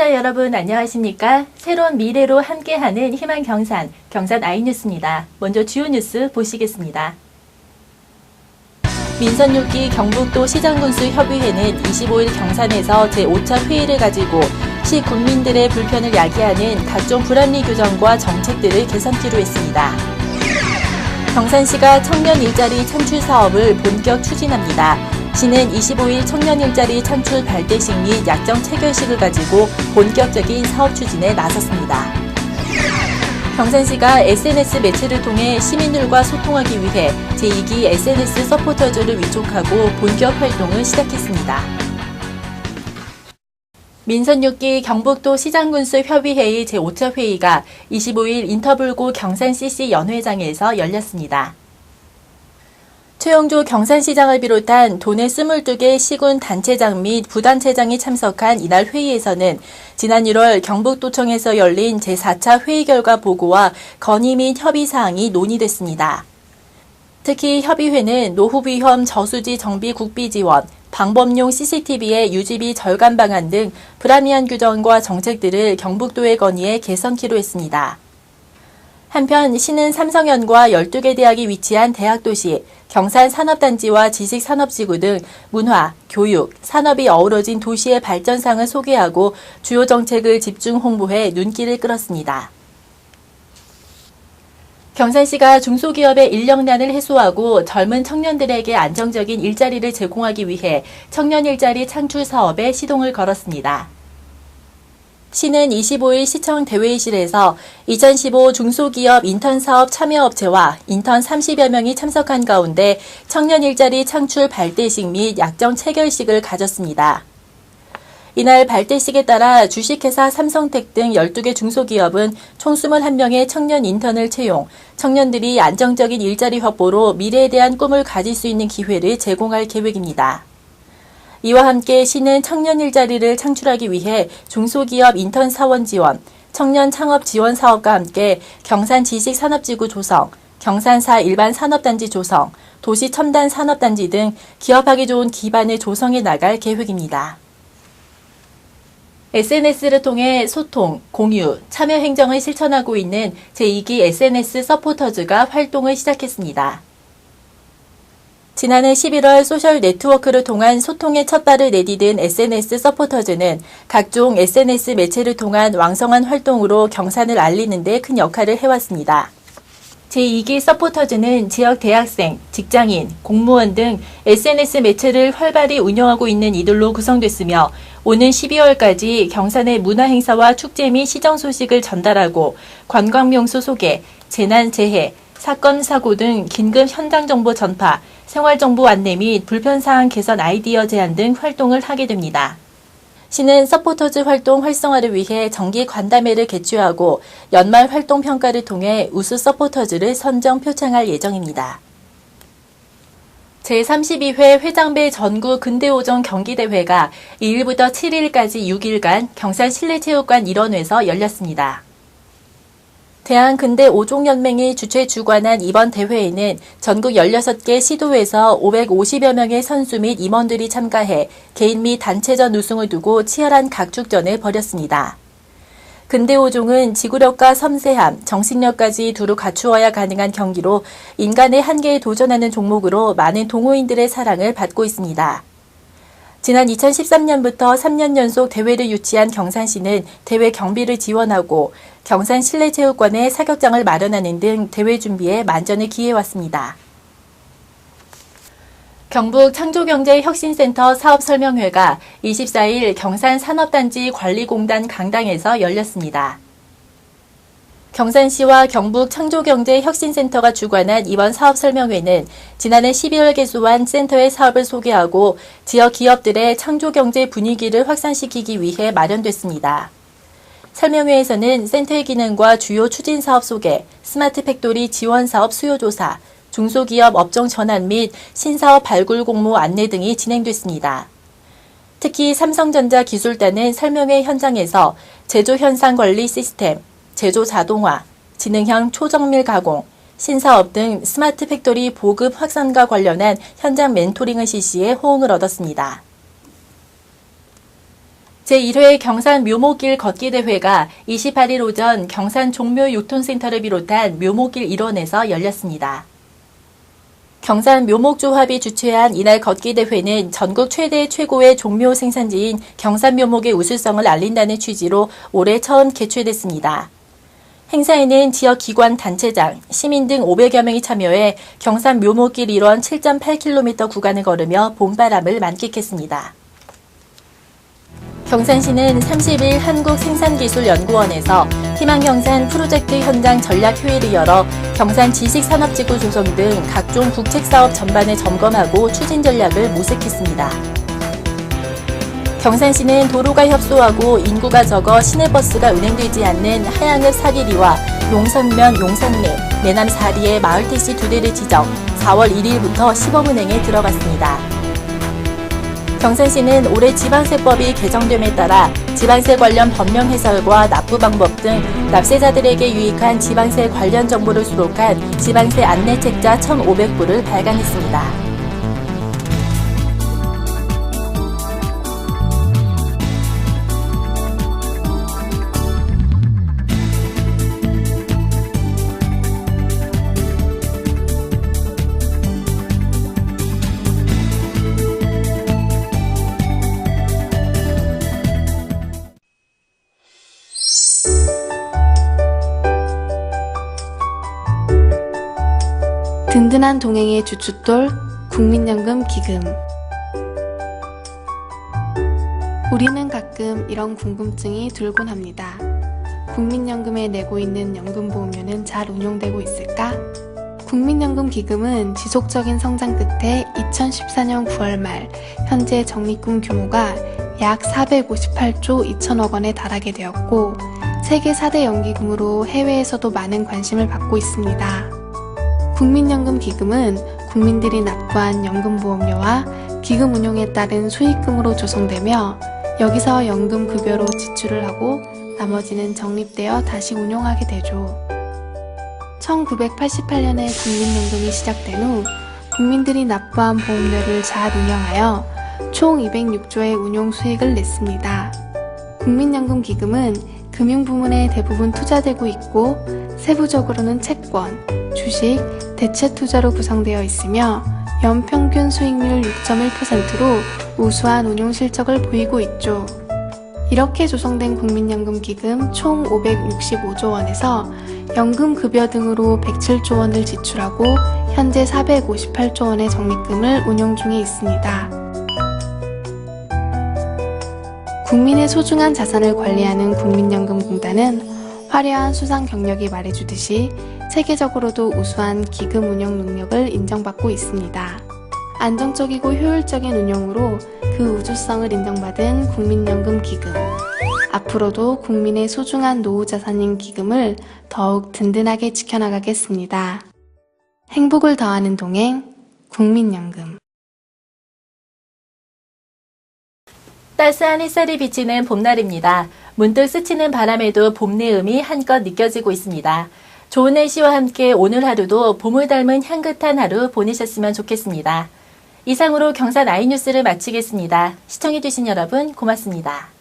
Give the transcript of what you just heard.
시청자 여러분 안녕하십니까? 새로운 미래로 함께하는 희망 경산 아이뉴스입니다. 먼저 주요 뉴스 보시겠습니다. 민선 6기 경북도 시장군수 협의회는 25일 경산에서 제5차 회의를 가지고 시 국민들의 불편을 야기하는 각종 불합리 규정과 정책들을 개선키로 했습니다. 경산시가 청년 일자리 창출 사업을 본격 추진합니다. 시는 25일 청년 일자리 창출 발대식 및 약정 체결식을 가지고 본격적인 사업 추진에 나섰습니다. 경산시가 SNS 매체를 통해 시민들과 소통하기 위해 제2기 SNS 서포터즈를 위촉하고 본격 활동을 시작했습니다. 민선 6기 경북도 시장군수 협의회의 제5차 회의가 25일 인터불고 경산 CC 연회장에서 열렸습니다. 최영조 경산시장을 비롯한 도내 22개 시군 단체장 및 부단체장이 참석한 이날 회의에서는 지난 1월 경북도청에서 열린 제4차 회의 결과 보고와 건의 및 협의 사항이 논의됐습니다. 특히 협의회는 노후 위험 저수지 정비 국비 지원, 방범용 CCTV의 유지비 절감 방안 등 불합리한 규정과 정책들을 경북도에 건의해 개선키로 했습니다. 한편 시는 삼성현과 12개 대학이 위치한 대학도시, 경산산업단지와 지식산업지구 등 문화, 교육, 산업이 어우러진 도시의 발전상을 소개하고 주요 정책을 집중 홍보해 눈길을 끌었습니다. 경산시가 중소기업의 인력난을 해소하고 젊은 청년들에게 안정적인 일자리를 제공하기 위해 청년 일자리 창출 사업에 시동을 걸었습니다. 시는 25일 시청 대회의실에서 2015 중소기업 인턴사업 참여업체와 인턴 30여 명이 참석한 가운데 청년 일자리 창출 발대식 및 약정 체결식을 가졌습니다. 이날 발대식에 따라 주식회사 삼성텍 등 12개 중소기업은 총 21명의 청년 인턴을 채용, 청년들이 안정적인 일자리 확보로 미래에 대한 꿈을 가질 수 있는 기회를 제공할 계획입니다. 이와 함께 시는 청년 일자리를 창출하기 위해 중소기업 인턴 사원 지원, 청년 창업 지원 사업과 함께 경산 지식산업지구 조성, 경산사 일반 산업단지 조성, 도시 첨단 산업단지 등 기업하기 좋은 기반을 조성해 나갈 계획입니다. SNS를 통해 소통, 공유, 참여 행정을 실천하고 있는 제2기 SNS 서포터즈가 활동을 시작했습니다. 지난해 11월 소셜 네트워크를 통한 소통의 첫발을 내디딘 SNS 서포터즈는 각종 SNS 매체를 통한 왕성한 활동으로 경산을 알리는 데 큰 역할을 해왔습니다. 제2기 서포터즈는 지역 대학생, 직장인, 공무원 등 SNS 매체를 활발히 운영하고 있는 이들로 구성됐으며 오는 12월까지 경산의 문화행사와 축제 및 시정 소식을 전달하고 관광명소 소개, 재난 재해, 사건 사고 등 긴급 현장 정보 전파, 생활정보 안내 및 불편사항 개선 아이디어 제안 등 활동을 하게 됩니다. 시는 서포터즈 활동 활성화를 위해 정기 간담회를 개최하고 연말 활동 평가를 통해 우수 서포터즈를 선정 표창할 예정입니다. 제32회 회장배 전국 근대오전 경기대회가 2일부터 7일까지 6일간 경산 실내체육관 일원에서 열렸습니다. 대한근대오종연맹이 주최 주관한 이번 대회에는 전국 16개 시도에서 550여 명의 선수 및 임원들이 참가해 개인 및 단체전 우승을 두고 치열한 각축전을 벌였습니다. 근대오종은 지구력과 섬세함, 정신력까지 두루 갖추어야 가능한 경기로 인간의 한계에 도전하는 종목으로 많은 동호인들의 사랑을 받고 있습니다. 지난 2013년부터 3년 연속 대회를 유치한 경산시는 대회 경비를 지원하고 경산 실내체육관에 사격장을 마련하는 등 대회 준비에 만전을 기해왔습니다. 경북 창조경제혁신센터 사업설명회가 24일 경산산업단지 관리공단 강당에서 열렸습니다. 경산시와 경북 창조경제혁신센터가 주관한 이번 사업설명회는 지난해 12월 개소한 센터의 사업을 소개하고 지역 기업들의 창조경제 분위기를 확산시키기 위해 마련됐습니다. 설명회에서는 센터의 기능과 주요 추진사업 소개, 스마트 팩토리 지원사업 수요조사, 중소기업 업종 전환 및 신사업 발굴 공모 안내 등이 진행됐습니다. 특히 삼성전자 기술단은 설명회 현장에서 제조 현상 관리 시스템, 제조 자동화, 지능형 초정밀 가공, 신사업 등 스마트 팩토리 보급 확산과 관련한 현장 멘토링을 실시해 호응을 얻었습니다. 제1회 경산 묘목길 걷기 대회가 28일 오전 경산 종묘 유통센터를 비롯한 묘목길 일원에서 열렸습니다. 경산 묘목조합이 주최한 이날 걷기 대회는 전국 최대 최고의 종묘 생산지인 경산 묘목의 우수성을 알린다는 취지로 올해 처음 개최됐습니다. 행사에는 지역 기관 단체장, 시민 등 500여 명이 참여해 경산 묘목길 일원 7.8km 구간을 걸으며 봄바람을 만끽했습니다. 경산시는 30일 한국생산기술연구원에서 희망경산 프로젝트 현장 전략회의를 열어 경산 지식산업지구 조성 등 각종 국책사업 전반을 점검하고 추진 전략을 모색했습니다. 경산시는 도로가 협소하고 인구가 적어 시내버스가 운행되지 않는 하양읍 4길이와 용선면 용산리, 내남 4리의 마을택시 2대를 지정 4월 1일부터 시범운행에 들어갔습니다. 경산시는 올해 지방세법이 개정됨에 따라 지방세 관련 법령 해설과 납부 방법 등 납세자들에게 유익한 지방세 관련 정보를 수록한 지방세 안내책자 1,500부를 발간했습니다. 든든한 동행의 주춧돌 국민연금 기금. 우리는 가끔 이런 궁금증이 들곤 합니다. 국민연금에 내고 있는 연금보험료는 잘 운용되고 있을까? 국민연금 기금은 지속적인 성장 끝에 2014년 9월 말 현재 적립금 규모가 약 458조 2천억 원에 달하게 되었고 세계 4대 연기금으로 해외에서도 많은 관심을 받고 있습니다. 국민연금 기금은 국민들이 납부한 연금보험료와 기금 운용에 따른 수익금으로 조성되며 여기서 연금급여로 지출을 하고 나머지는 적립되어 다시 운용하게 되죠. 1988년에 국민연금이 시작된 후 국민들이 납부한 보험료를 잘 운영하여 총 206조의 운용 수익을 냈습니다. 국민연금 기금은 금융부문에 대부분 투자되고 있고 세부적으로는 채권, 주식, 대체 투자로 구성되어 있으며 연평균 수익률 6.1%로 우수한 운용 실적을 보이고 있죠. 이렇게 조성된 국민연금 기금 총 565조 원에서 연금급여 등으로 107조 원을 지출하고 현재 458조 원의 적립금을 운용 중에 있습니다. 국민의 소중한 자산을 관리하는 국민연금공단은 화려한 수상 경력이 말해주듯이 세계적으로도 우수한 기금 운영 능력을 인정받고 있습니다. 안정적이고 효율적인 운영으로 그 우수성을 인정받은 국민연금 기금. 앞으로도 국민의 소중한 노후 자산인 기금을 더욱 든든하게 지켜나가겠습니다. 행복을 더하는 동행, 국민연금. 따스한 햇살이 비치는 봄날입니다. 문득 스치는 바람에도 봄 내음이 한껏 느껴지고 있습니다. 좋은 날씨와 함께 오늘 하루도 봄을 닮은 향긋한 하루 보내셨으면 좋겠습니다. 이상으로 경산 아이뉴스를 마치겠습니다. 시청해주신 여러분 고맙습니다.